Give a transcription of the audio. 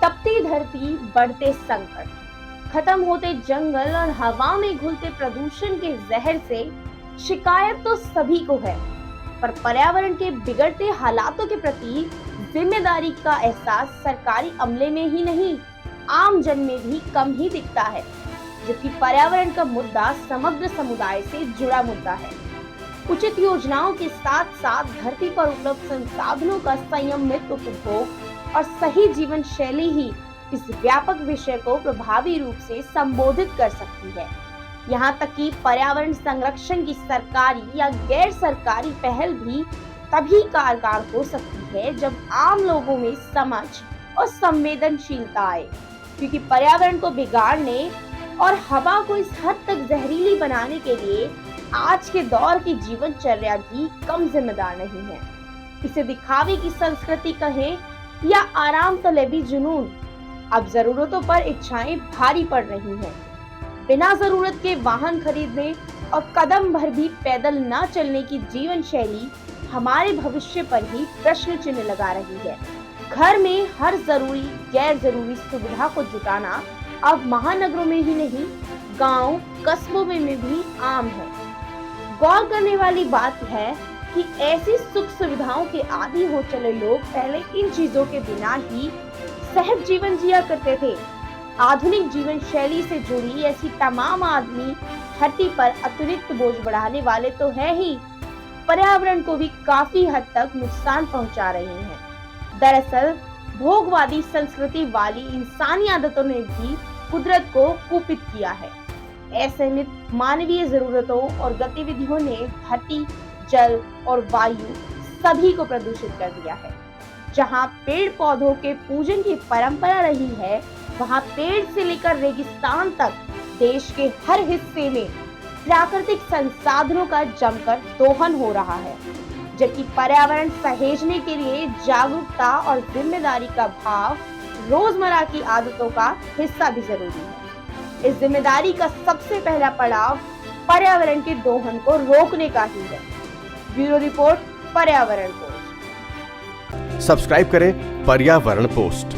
तपती धरती, बढ़ते संकट, खत्म होते जंगल और हवा में घुलते प्रदूषण के जहर से शिकायत तो सभी को है, पर पर्यावरण के बिगड़ते हालातों के प्रति जिम्मेदारी का एहसास सरकारी अमले में ही नहीं, आम जन में भी कम ही दिखता है। जबकि पर्यावरण का मुद्दा समग्र समुदाय से जुड़ा मुद्दा है। उचित योजनाओं के साथ साथ धरती पर उपलब्ध संसाधनों का संयमित उपभोग और सही जीवन शैली ही इस व्यापक विषय को प्रभावी रूप से संबोधित कर सकती है। यहाँ तक कि पर्यावरण संरक्षण की सरकारी या गैर सरकारी पहल भी तभी कारगर हो सकती है जब आम लोगों में समझ और संवेदनशीलता आए, क्योंकि पर्यावरण को बिगाड़ने और हवा को इस हद तक जहरीली बनाने के लिए आज के दौर की जीवनचर्या भी कम जिम्मेदार नहीं है। इसे दिखावे की संस्कृति कहें या आराम तलेबी जुनून, अब जरूरतों पर इच्छाएं भारी पड़ रही हैं। बिना जरूरत के वाहन खरीदने और कदम भर भी पैदल न चलने की जीवन शैली हमारे भविष्य पर ही प्रश्न चिन्ह लगा रही है। घर में हर जरूरी गैर जरूरी सुविधा को जुटाना अब महानगरों में ही नहीं, गांव कस्बों में भी आम है। गौर करने वाली बात है कि ऐसी सुख सुविधाओं के आदी हो चले लोग पहले इन चीजों के बिना ही सहज जीवन जिया करते थे। आधुनिक जीवन शैली से जुड़ी ऐसी तमाम आदमी धरती पर अतिरिक्त बोझ बढ़ाने वाले तो है ही, पर्यावरण को भी काफी हद तक नुकसान पहुंचा रहे हैं। दरअसल भोगवादी संस्कृति वाली इंसानी आदतों ने भी कुदरत को कुपित किया है। असीमित मानवीय जरूरतों और गतिविधियों ने धरती, जल और वायु सभी को प्रदूषित कर दिया है। जहां पेड़ पौधों के पूजन की परंपरा रही है, वहां पेड़ से लेकर रेगिस्तान तक देश के हर हिस्से में प्राकृतिक संसाधनों का जमकर दोहन हो रहा है। जबकि पर्यावरण सहेजने के लिए जागरूकता और जिम्मेदारी का भाव रोजमर्रा की आदतों का हिस्सा भी जरूरी है। इस जिम्मेदारी का सबसे पहला पड़ाव पर्यावरण के दोहन को रोकने का ही है। ब्यूरो रिपोर्ट, पर्यावरण पोस्ट। सब्सक्राइब करें पर्यावरण पोस्ट।